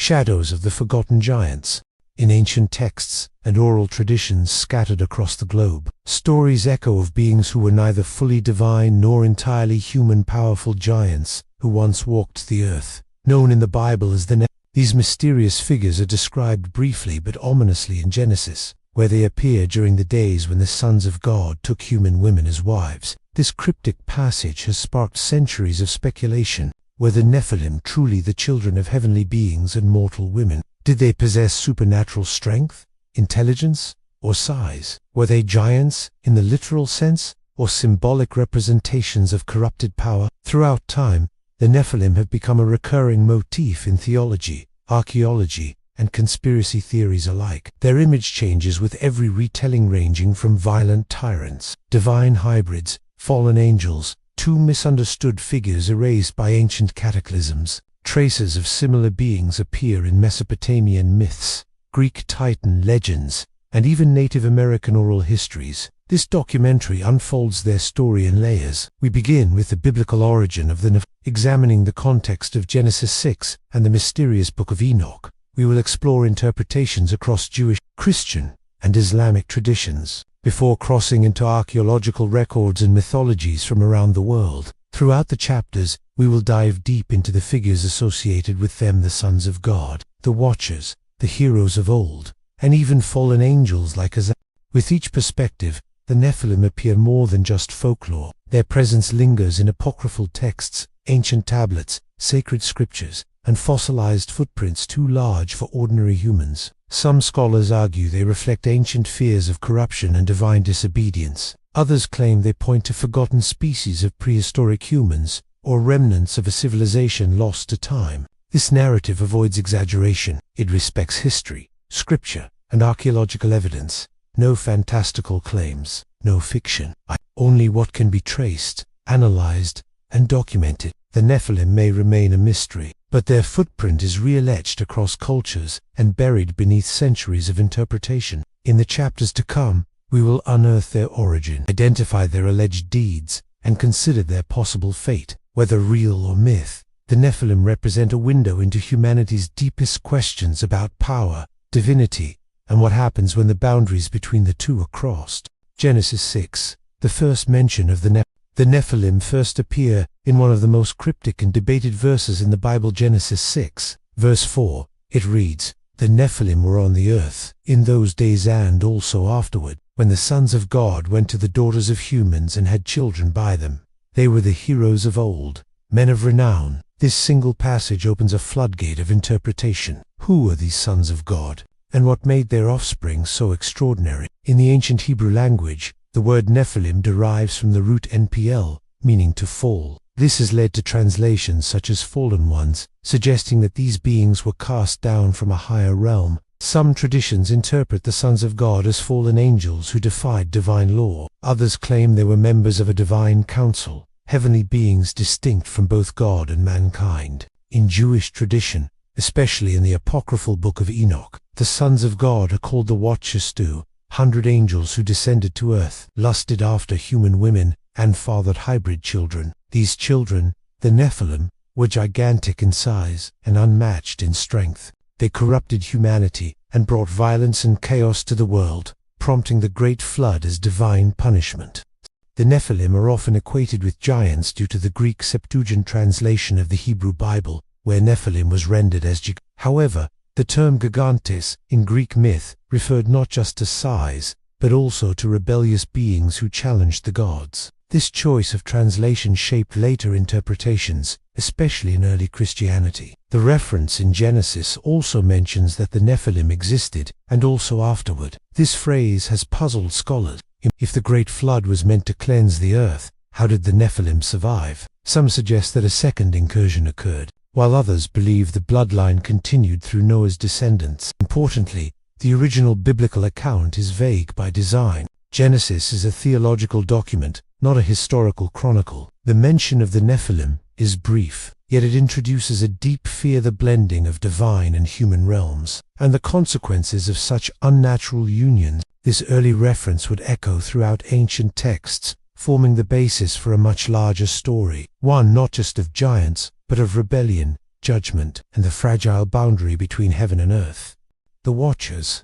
shadows of the forgotten giants. In ancient texts and oral traditions scattered across the globe, stories echo of beings who were neither fully divine nor entirely human, powerful giants who once walked the earth. Known in the Bible as the Nephilim, these mysterious figures are described briefly but ominously in Genesis, where they appear during the days when the sons of God took human women as wives. This cryptic passage has sparked centuries of speculation. Were the Nephilim truly the children of heavenly beings and mortal women? Did they possess supernatural strength, intelligence, or size? Were they giants in the literal sense, or symbolic representations of corrupted power? Throughout time, the Nephilim have become a recurring motif in theology, archaeology, and conspiracy theories alike. Their image changes with every retelling, ranging from violent tyrants, divine hybrids, fallen angels, to misunderstood figures erased by ancient cataclysms. Traces of similar beings appear in Mesopotamian myths, Greek Titan legends, and even Native American oral histories. This documentary unfolds their story in layers. We begin with the biblical origin of the Nephilim, examining the context of Genesis 6 and the mysterious Book of Enoch. We will explore interpretations across Jewish, Christian, and Islamic traditions, before crossing into archaeological records and mythologies from around the world. Throughout the chapters, we will dive deep into the figures associated with them, the sons of God, the Watchers, the heroes of old, and even fallen angels like Azrael. With each perspective, the Nephilim appear more than just folklore. Their presence lingers in apocryphal texts, ancient tablets, sacred scriptures, and fossilized footprints too large for ordinary humans. Some scholars argue they reflect ancient fears of corruption and divine disobedience. Others claim they point to forgotten species of prehistoric humans, or remnants of a civilization lost to time. This narrative avoids exaggeration. It respects history, scripture, and archaeological evidence. No fantastical claims, no fiction. Only what can be traced, analyzed, and documented. The Nephilim may remain a mystery, but their footprint is re-etched across cultures and buried beneath centuries of interpretation. In the chapters to come, we will unearth their origin, identify their alleged deeds, and consider their possible fate. Whether real or myth, the Nephilim represent a window into humanity's deepest questions about power, divinity, and what happens when the boundaries between the two are crossed. Genesis 6, the first mention of the Nephilim. The Nephilim first appear in one of the most cryptic and debated verses in the Bible, Genesis 6, verse 4. It reads, "The Nephilim were on the earth in those days and also afterward, when the sons of God went to the daughters of humans and had children by them. They were the heroes of old, men of renown." This single passage opens a floodgate of interpretation. Who were these sons of God, and what made their offspring so extraordinary? In the ancient Hebrew language, the word Nephilim derives from the root NPL, meaning to fall. This has led to translations such as fallen ones, suggesting that these beings were cast down from a higher realm. Some traditions interpret the sons of God as fallen angels who defied divine law. Others claim they were members of a divine council, heavenly beings distinct from both God and mankind. In Jewish tradition, especially in the apocryphal Book of Enoch, the sons of God are called the Watchers, 200 angels who descended to earth, lusted after human women, and fathered hybrid children. These children, the Nephilim, were gigantic in size and unmatched in strength. They corrupted humanity and brought violence and chaos to the world, prompting the Great Flood as divine punishment. The Nephilim are often equated with giants due to the Greek Septuagint translation of the Hebrew Bible, where Nephilim was rendered as gigantes. However, the term gigantes in Greek myth referred not just to size, but also to rebellious beings who challenged the gods. This choice of translation shaped later interpretations, especially in early Christianity. The reference in Genesis also mentions that the Nephilim existed, and also afterward. This phrase has puzzled scholars. If the Great Flood was meant to cleanse the earth, how did the Nephilim survive? Some suggest that a second incursion occurred, while others believe the bloodline continued through Noah's descendants. Importantly, the original biblical account is vague by design. Genesis is a theological document, not a historical chronicle. The mention of the Nephilim is brief, yet it introduces a deep fear, the blending of divine and human realms, and the consequences of such unnatural unions. This early reference would echo throughout ancient texts, forming the basis for a much larger story, one not just of giants, but of rebellion, judgment, and the fragile boundary between heaven and earth. The Watchers,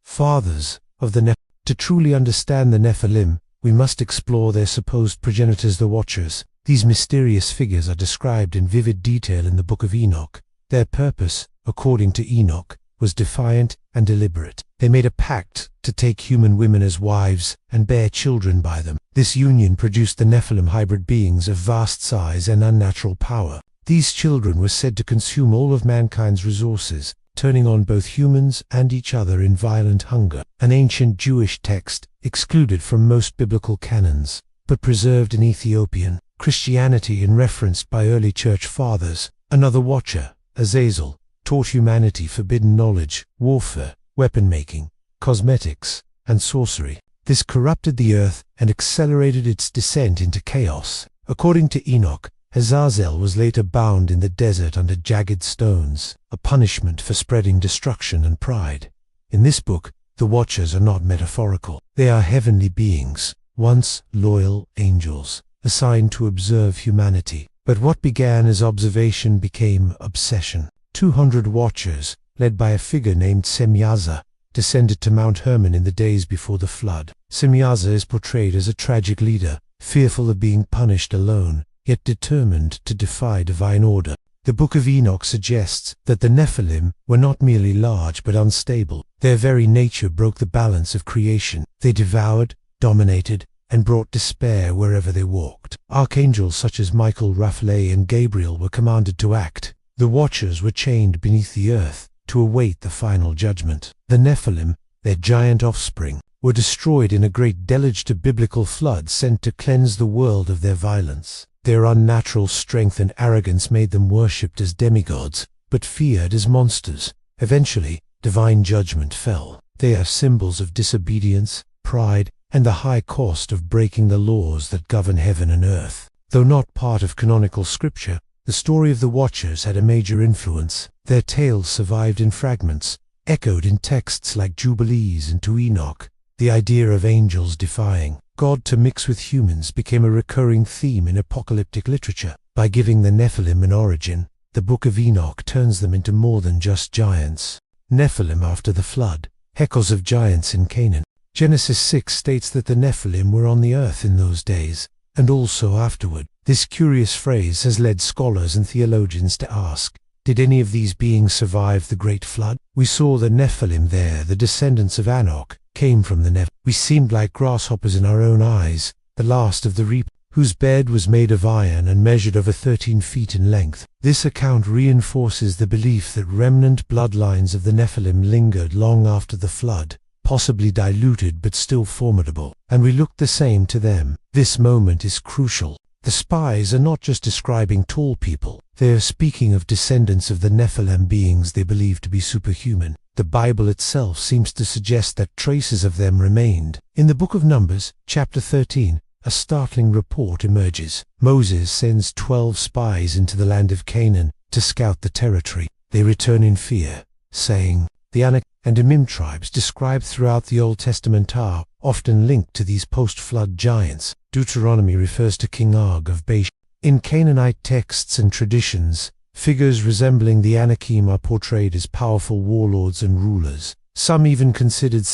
fathers of the Nephilim. To truly understand the Nephilim, we must explore their supposed progenitors, the Watchers. These mysterious figures are described in vivid detail in the Book of Enoch. Their purpose, according to Enoch, was defiant and deliberate. They made a pact to take human women as wives and bear children by them. This union produced the Nephilim, hybrid beings of vast size and unnatural power. These children were said to consume all of mankind's resources, turning on both humans and each other in violent hunger. An ancient Jewish text, excluded from most biblical canons, but preserved in Ethiopian Christianity and referenced by early church fathers. Another Watcher, Azazel, taught humanity forbidden knowledge, warfare, weapon-making, cosmetics, and sorcery. This corrupted the earth and accelerated its descent into chaos. According to Enoch, Azazel was later bound in the desert under jagged stones, a punishment for spreading destruction and pride. In this book, the Watchers are not metaphorical. They are heavenly beings, once loyal angels, assigned to observe humanity. But what began as observation became obsession. 200 Watchers, led by a figure named Semyaza, descended to Mount Hermon in the days before the flood. Semyaza is portrayed as a tragic leader, fearful of being punished alone, yet determined to defy divine order. The Book of Enoch suggests that the Nephilim were not merely large but unstable. Their very nature broke the balance of creation. They devoured, dominated, and brought despair wherever they walked. Archangels such as Michael, Raphael, and Gabriel were commanded to act. The Watchers were chained beneath the earth to await the final judgment. The Nephilim, their giant offspring, were destroyed in a great deluge to biblical flood sent to cleanse the world of their violence. Their unnatural strength and arrogance made them worshipped as demigods, but feared as monsters. Eventually, divine judgment fell. They are symbols of disobedience, pride, and the high cost of breaking the laws that govern heaven and earth. Though not part of canonical scripture, the story of the Watchers had a major influence. Their tales survived in fragments, echoed in texts like Jubilees and to Enoch. The idea of angels defying God to mix with humans became a recurring theme in apocalyptic literature. By giving the Nephilim an origin, the Book of Enoch turns them into more than just giants. Nephilim after the flood, echoes of giants in Canaan. Genesis 6 states that the Nephilim were on the earth in those days, and also afterward. This curious phrase has led scholars and theologians to ask, did any of these beings survive the great flood? We saw the Nephilim there, the descendants of Enoch, came from the Nephilim. We seemed like grasshoppers in our own eyes, the last of the reap, whose bed was made of iron and measured over 13 feet in length. This account reinforces the belief that remnant bloodlines of the Nephilim lingered long after the flood, possibly diluted but still formidable, and we looked the same to them. This moment is crucial. The spies are not just describing tall people, they are speaking of descendants of the Nephilim, beings they believe to be superhuman. The Bible itself seems to suggest that traces of them remained. In the Book of Numbers, chapter 13, a startling report emerges. Moses sends 12 spies into the land of Canaan to scout the territory. They return in fear, saying, the Anak and Emim tribes described throughout the Old Testament are often linked to these post-flood giants. Deuteronomy refers to King Og of Bashan. In Canaanite texts and traditions, figures resembling the Anakim are portrayed as powerful warlords and rulers. Some even considered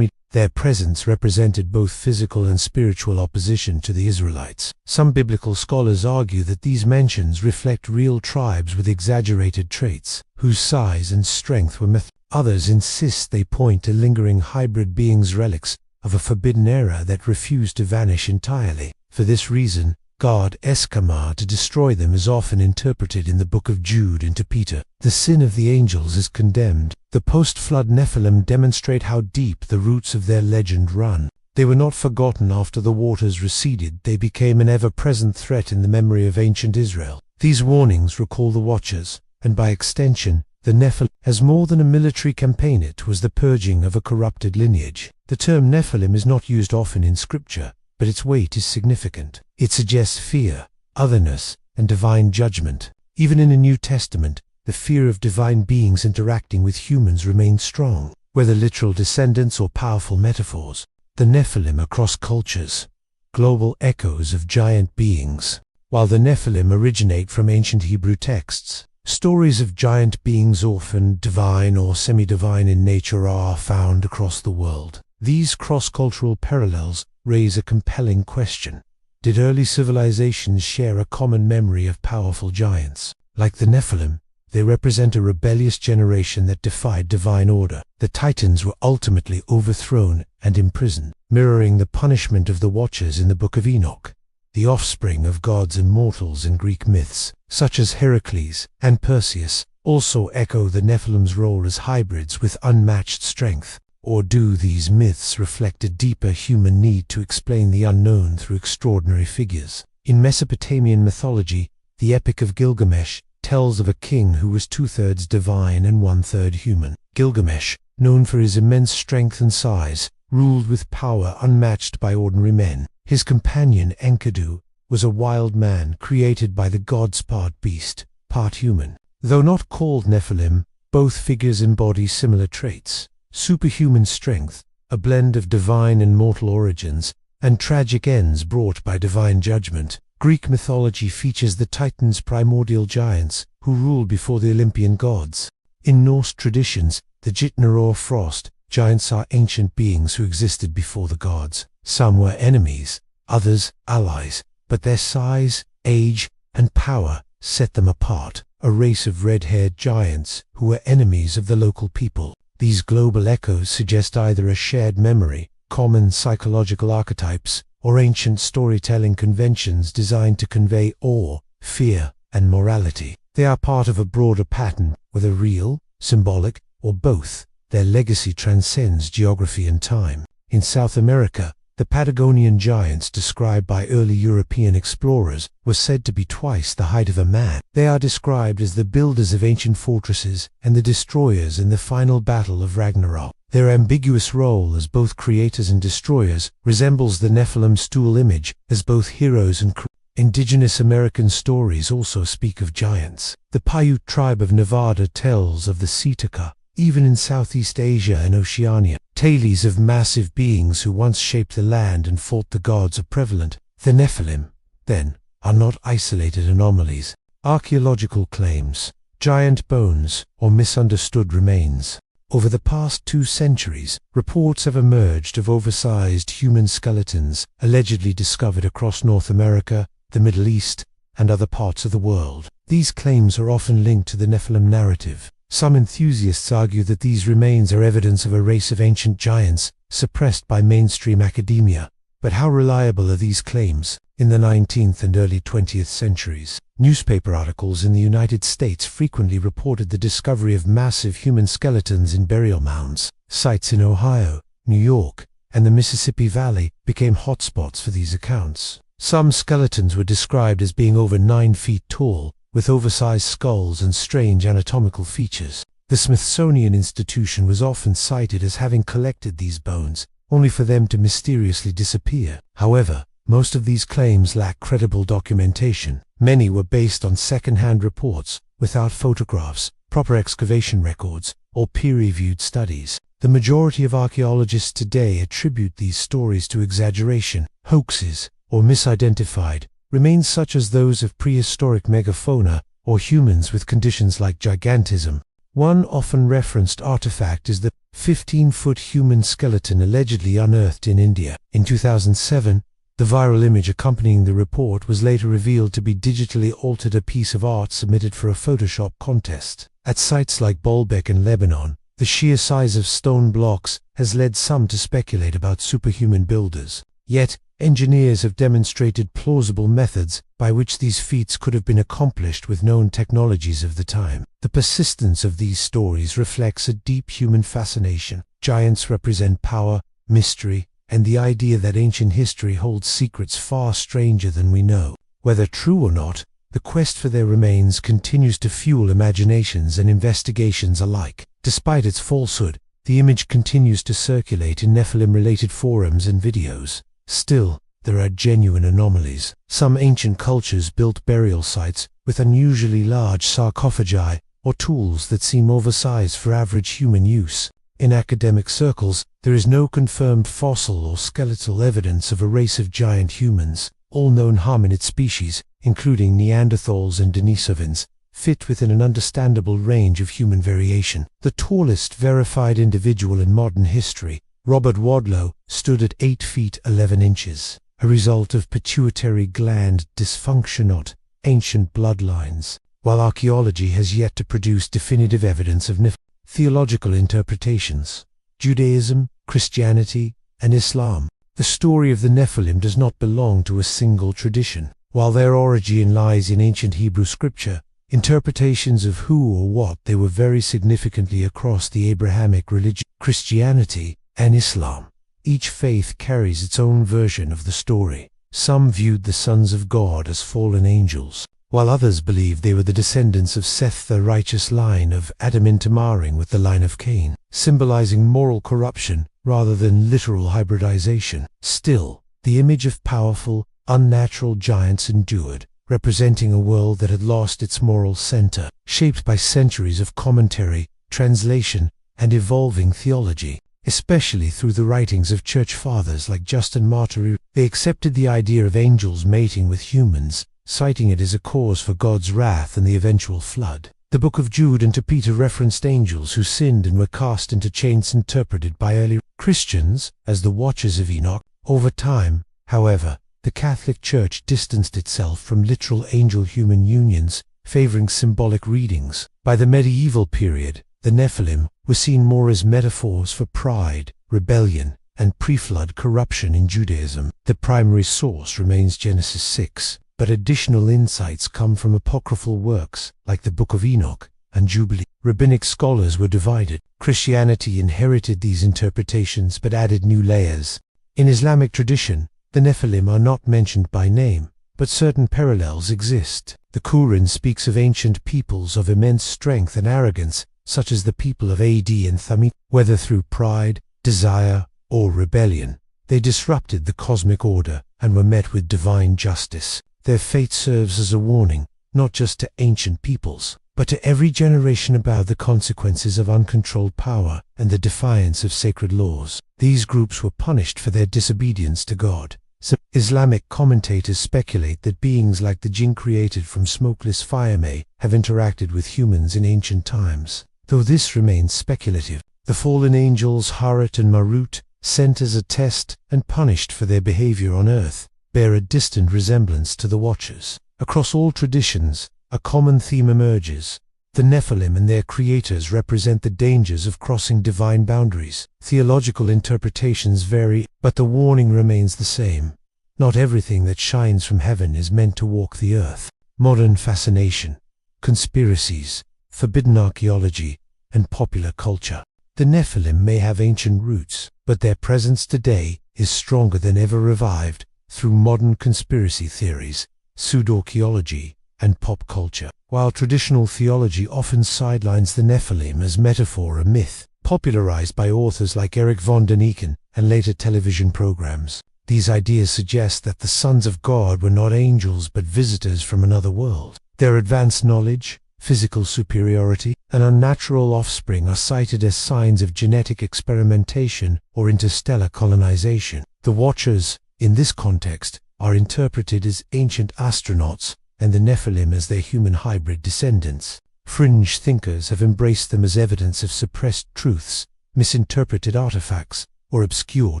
their presence represented both physical and spiritual opposition to the Israelites. Some biblical scholars argue that these mentions reflect real tribes with exaggerated traits, whose size and strength were myth. Others insist they point to lingering hybrid beings, relics of a forbidden era that refused to vanish entirely. For this reason, God's command to destroy them is often interpreted in the Book of Jude into Peter. The sin of the angels is condemned. The post-flood Nephilim demonstrate how deep the roots of their legend run. They were not forgotten after the waters receded. They became an ever-present threat in the memory of ancient Israel. These warnings recall the Watchers, and by extension, the Nephilim, as more than a military campaign. It was the purging of a corrupted lineage. The term Nephilim is not used often in Scripture, but its weight is significant. It suggests fear, otherness, and divine judgment. Even in the New Testament, the fear of divine beings interacting with humans remains strong. Whether literal descendants or powerful metaphors, the Nephilim across cultures, global echoes of giant beings. While the Nephilim originate from ancient Hebrew texts, Stories of giant beings, often divine or semi-divine in nature, are found across the world. These cross-cultural parallels raise a compelling question. Did early civilizations share a common memory of powerful giants? Like the Nephilim, they represent a rebellious generation that defied divine order. The Titans were ultimately overthrown and imprisoned, mirroring the punishment of the Watchers in the Book of Enoch. The offspring of gods and mortals in Greek myths, such as Heracles and Perseus, also echo the Nephilim's role as hybrids with unmatched strength. Or do these myths reflect a deeper human need to explain the unknown through extraordinary figures? In Mesopotamian mythology, the Epic of Gilgamesh tells of a king who was 2/3 divine and 1/3 human. Gilgamesh, known for his immense strength and size, ruled with power unmatched by ordinary men. His companion Enkidu was a wild man created by the gods, part beast, part human. Though not called Nephilim, both figures embody similar traits: superhuman strength, a blend of divine and mortal origins, and tragic ends brought by divine judgment. Greek mythology features the Titans, primordial giants who ruled before the Olympian gods. In Norse traditions, the Jitnar or frost giants are ancient beings who existed before the gods. Some were enemies, others allies, but their size, age, and power set them apart, a race of red-haired giants who were enemies of the local people. These global echoes suggest either a shared memory, common psychological archetypes, or ancient storytelling conventions designed to convey awe, fear, and morality. They are part of a broader pattern, whether real, symbolic, or both. Their legacy transcends geography and time. In South America, the Patagonian giants described by early European explorers were said to be twice the height of a man. They are described as the builders of ancient fortresses and the destroyers in the final battle of Ragnarok. Their ambiguous role as both creators and destroyers resembles the Nephilim's dual image as both heroes and Indigenous American stories also speak of giants. The Paiute tribe of Nevada tells of the Seetaka. Even in Southeast Asia and Oceania, tales of massive beings who once shaped the land and fought the gods are prevalent. The Nephilim, then, are not isolated anomalies. Archaeological claims, giant bones, or misunderstood remains. Over the past 2 centuries, reports have emerged of oversized human skeletons allegedly discovered across North America, the Middle East, and other parts of the world. These claims are often linked to the Nephilim narrative. Some enthusiasts argue that these remains are evidence of a race of ancient giants, suppressed by mainstream academia. But how reliable are these claims? In the 19th and early 20th centuries, newspaper articles in the United States frequently reported the discovery of massive human skeletons in burial mounds. Sites in Ohio, New York, and the Mississippi Valley became hotspots for these accounts. Some skeletons were described as being over 9 feet tall, with oversized skulls and strange anatomical features. The Smithsonian Institution was often cited as having collected these bones, only for them to mysteriously disappear. However, most of these claims lack credible documentation. Many were based on second-hand reports, without photographs, proper excavation records, or peer-reviewed studies. The majority of archaeologists today attribute these stories to exaggeration, hoaxes, or misidentified remains such as those of prehistoric megafauna or humans with conditions like gigantism. One often referenced artifact is the 15-foot human skeleton allegedly unearthed in India. In 2007, the viral image accompanying the report was later revealed to be digitally altered, a piece of art submitted for a Photoshop contest. At sites like Baalbek in Lebanon, the sheer size of stone blocks has led some to speculate about superhuman builders. Yet, engineers have demonstrated plausible methods by which these feats could have been accomplished with known technologies of the time. The persistence of these stories reflects a deep human fascination. Giants represent power, mystery, and the idea that ancient history holds secrets far stranger than we know. Whether true or not, the quest for their remains continues to fuel imaginations and investigations alike. Despite its falsehood, the image continues to circulate in Nephilim-related forums and videos. Still, there are genuine anomalies. Some ancient cultures built burial sites with unusually large sarcophagi or tools that seem oversized for average human use. In academic circles, there is no confirmed fossil or skeletal evidence of a race of giant humans. All known hominid species, including Neanderthals and Denisovans, fit within an understandable range of human variation. The tallest verified individual in modern history, Robert Wadlow, stood at 8 feet 11 inches, a result of pituitary gland dysfunction, not ancient bloodlines, while archaeology has yet to produce definitive evidence of Nephilim. Theological interpretations: Judaism, Christianity, and Islam. The story of the Nephilim does not belong to a single tradition. While their origin lies in ancient Hebrew scripture, interpretations of who or what they were vary significantly across the Abrahamic religion, Christianity, and Islam. Each faith carries its own version of the story. Some viewed the sons of God as fallen angels, while others believed they were the descendants of Seth, the righteous line of Adam, intermarrying with the line of Cain, symbolizing moral corruption rather than literal hybridization. Still, the image of powerful, unnatural giants endured, representing a world that had lost its moral center, shaped by centuries of commentary, translation, and evolving theology. Especially through the writings of church fathers like Justin Martyr, they accepted the idea of angels mating with humans, citing it as a cause for God's wrath and the eventual flood. The Book of Jude and 2 Peter referenced angels who sinned and were cast into chains, interpreted by early Christians as the Watchers of Enoch. Over time, however, the Catholic Church distanced itself from literal angel-human unions, favoring symbolic readings. By the medieval period, the Nephilim were seen more as metaphors for pride, rebellion, and pre-flood corruption in Judaism. The primary source remains Genesis 6, but additional insights come from apocryphal works like the Book of Enoch and Jubilee. Rabbinic scholars were divided. Christianity inherited these interpretations but added new layers. In Islamic tradition, the Nephilim are not mentioned by name, but certain parallels exist. The Quran speaks of ancient peoples of immense strength and arrogance, such as the people of Ad and Thamud. Whether through pride, desire, or rebellion, they disrupted the cosmic order and were met with divine justice. Their fate serves as a warning, not just to ancient peoples, but to every generation about the consequences of uncontrolled power and the defiance of sacred laws. These groups were punished for their disobedience to God. Some Islamic commentators speculate that beings like the jinn created from smokeless fire may have interacted with humans in ancient times. Though this remains speculative, the fallen angels Harut and Marut, sent as a test and punished for their behavior on earth, bear a distant resemblance to the Watchers. Across all traditions, a common theme emerges. The Nephilim and their creators represent the dangers of crossing divine boundaries. Theological interpretations vary, but the warning remains the same. Not everything that shines from heaven is meant to walk the earth. Modern fascination, conspiracies, forbidden archaeology, and popular culture. The Nephilim may have ancient roots, but their presence today is stronger than ever, revived through modern conspiracy theories, pseudo-archaeology, and pop culture. While traditional theology often sidelines the Nephilim as metaphor or myth, popularized by authors like Eric von Däniken and later television programs, these ideas suggest that the sons of God were not angels but visitors from another world. Their advanced knowledge, physical superiority, and unnatural offspring are cited as signs of genetic experimentation or interstellar colonization. The Watchers, in this context, are interpreted as ancient astronauts, and the Nephilim as their human hybrid descendants. Fringe thinkers have embraced them as evidence of suppressed truths, misinterpreted artifacts, or obscure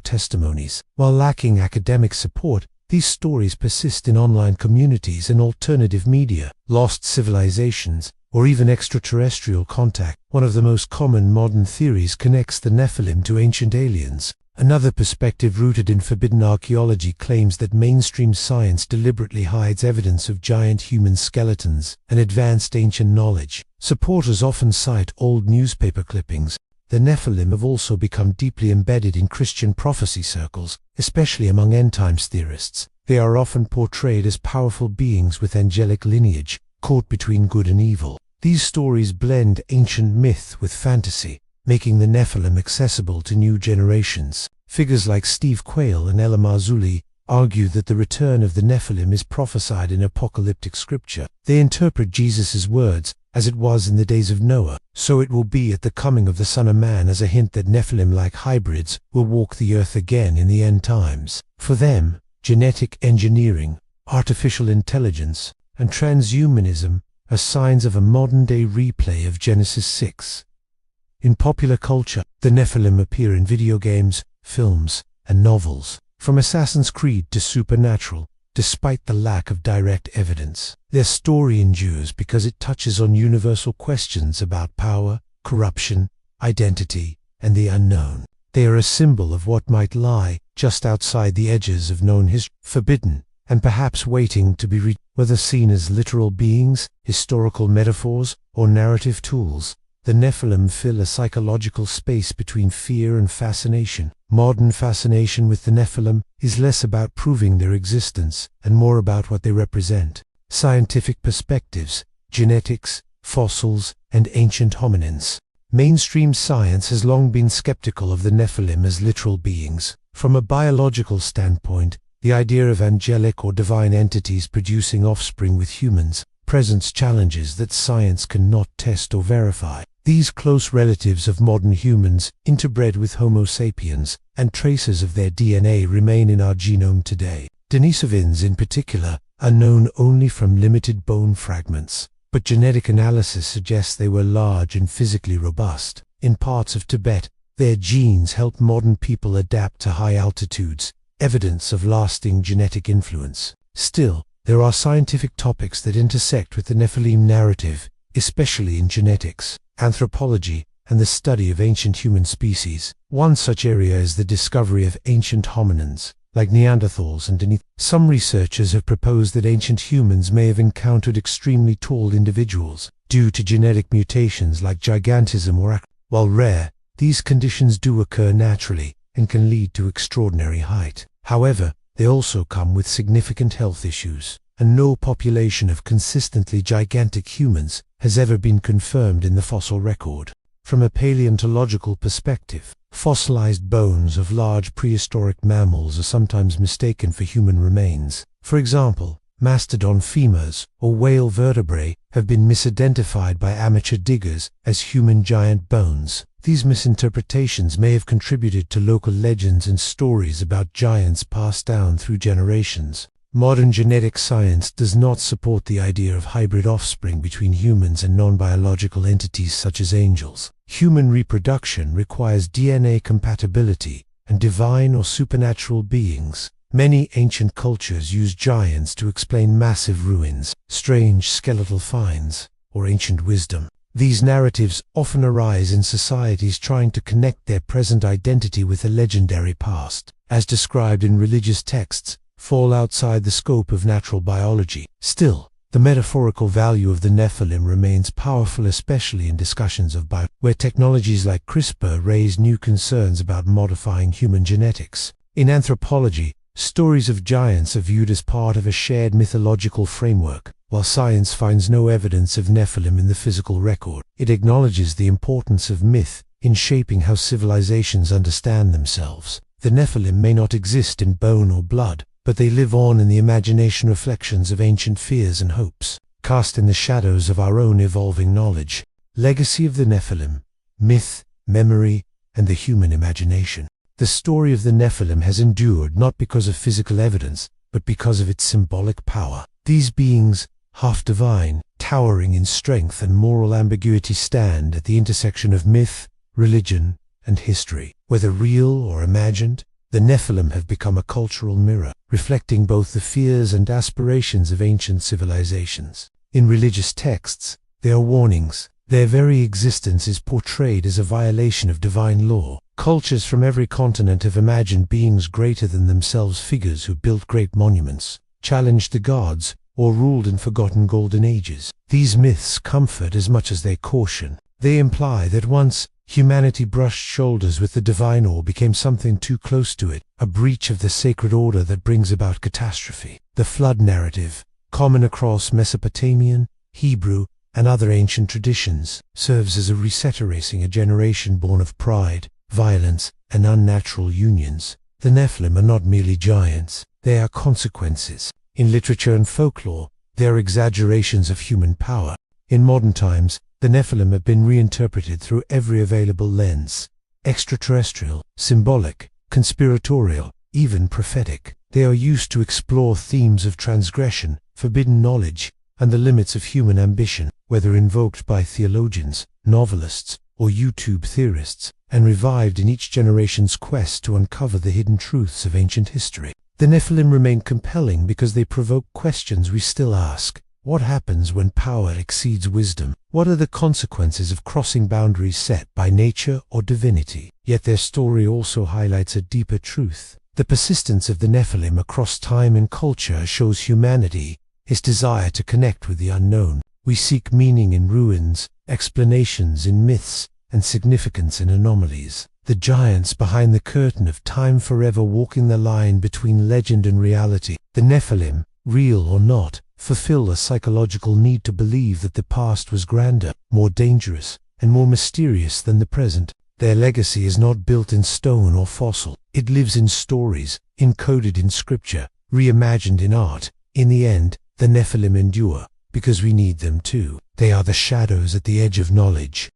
testimonies. While lacking academic support, these stories persist in online communities and alternative media. Lost civilizations, or even extraterrestrial contact. One of the most common modern theories connects the Nephilim to ancient aliens. Another perspective rooted in forbidden archaeology claims that mainstream science deliberately hides evidence of giant human skeletons and advanced ancient knowledge. Supporters often cite old newspaper clippings. The Nephilim have also become deeply embedded in Christian prophecy circles, especially among end-times theorists. They are often portrayed as powerful beings with angelic lineage, caught between good and evil. These stories blend ancient myth with fantasy, making the Nephilim accessible to new generations. Figures like Steve Quayle and Ella Marzulli argue that the return of the Nephilim is prophesied in apocalyptic scripture. They interpret Jesus' words, "As it was in the days of Noah, so it will be at the coming of the Son of Man," as a hint that Nephilim-like hybrids will walk the earth again in the end times. For them, genetic engineering, artificial intelligence, and transhumanism are signs of a modern-day replay of Genesis 6. In popular culture, the Nephilim appear in video games, films, and novels, from Assassin's Creed to Supernatural, despite the lack of direct evidence. Their story endures because it touches on universal questions about power, corruption, identity, and the unknown. They are a symbol of what might lie just outside the edges of known history, forbidden, and perhaps waiting to be reached. Whether seen as literal beings, historical metaphors, or narrative tools, the Nephilim fill a psychological space between fear and fascination. Modern fascination with the Nephilim is less about proving their existence and more about what they represent. Scientific perspectives, genetics, fossils, and ancient hominins. Mainstream science has long been skeptical of the Nephilim as literal beings. From a biological standpoint, the idea of angelic or divine entities producing offspring with humans presents challenges that science cannot test or verify. These close relatives of modern humans, interbred with Homo sapiens, and traces of their DNA remain in our genome today. Denisovans in particular are known only from limited bone fragments, but genetic analysis suggests they were large and physically robust. In parts of Tibet, their genes helped modern people adapt to high altitudes, evidence of lasting genetic influence. Still, there are scientific topics that intersect with the Nephilim narrative, especially in genetics, anthropology, and the study of ancient human species. One such area is the discovery of ancient hominins, like Neanderthals and Denisovans. Some researchers have proposed that ancient humans may have encountered extremely tall individuals due to genetic mutations like gigantism or while rare, these conditions do occur naturally and can lead to extraordinary height. However, they also come with significant health issues, and no population of consistently gigantic humans has ever been confirmed in the fossil record. From a paleontological perspective, fossilized bones of large prehistoric mammals are sometimes mistaken for human remains. For example, mastodon femurs or whale vertebrae have been misidentified by amateur diggers as human giant bones. These misinterpretations may have contributed to local legends and stories about giants passed down through generations. Modern genetic science does not support the idea of hybrid offspring between humans and non-biological entities such as angels. Human reproduction requires DNA compatibility and divine or supernatural beings. Many ancient cultures use giants to explain massive ruins, strange skeletal finds, or ancient wisdom. These narratives often arise in societies trying to connect their present identity with a legendary past, as described in religious texts, fall outside the scope of natural biology. Still, the metaphorical value of the Nephilim remains powerful, especially in discussions of where technologies like CRISPR raise new concerns about modifying human genetics. In anthropology, stories of giants are viewed as part of a shared mythological framework. While science finds no evidence of Nephilim in the physical record, it acknowledges the importance of myth in shaping how civilizations understand themselves. The Nephilim may not exist in bone or blood, but they live on in the imagination, reflections of ancient fears and hopes, cast in the shadows of our own evolving knowledge. Legacy of the Nephilim: myth, memory, and the human imagination. The story of the Nephilim has endured not because of physical evidence, but because of its symbolic power. These beings, half divine, towering in strength and moral ambiguity, stand at the intersection of myth, religion, and history. Whether real or imagined, the Nephilim have become a cultural mirror, reflecting both the fears and aspirations of ancient civilizations. In religious texts, they are warnings. Their very existence is portrayed as a violation of divine law. Cultures from every continent have imagined beings greater than themselves, figures who built great monuments, challenged the gods, or ruled in forgotten golden ages. These myths comfort as much as they caution. They imply that once humanity brushed shoulders with the divine or became something too close to it, a breach of the sacred order that brings about catastrophe. The flood narrative, common across Mesopotamian, Hebrew, and other ancient traditions, serves as a reset, erasing a generation born of pride, violence, and unnatural unions. The Nephilim are not merely giants, they are consequences. In literature and folklore, they are exaggerations of human power. In modern times, the Nephilim have been reinterpreted through every available lens: extraterrestrial, symbolic, conspiratorial, even prophetic. They are used to explore themes of transgression, forbidden knowledge, and the limits of human ambition, whether invoked by theologians, novelists, or YouTube theorists, and revived in each generation's quest to uncover the hidden truths of ancient history. The Nephilim remain compelling because they provoke questions we still ask. What happens when power exceeds wisdom? What are the consequences of crossing boundaries set by nature or divinity? Yet their story also highlights a deeper truth. The persistence of the Nephilim across time and culture shows humanity, its desire to connect with the unknown. We seek meaning in ruins, explanations in myths, and significance in anomalies. The giants behind the curtain of time forever walking the line between legend and reality. The Nephilim, real or not, fulfill a psychological need to believe that the past was grander, more dangerous, and more mysterious than the present. Their legacy is not built in stone or fossil. It lives in stories, encoded in scripture, reimagined in art. In the end, the Nephilim endure, because we need them too. They are the shadows at the edge of knowledge,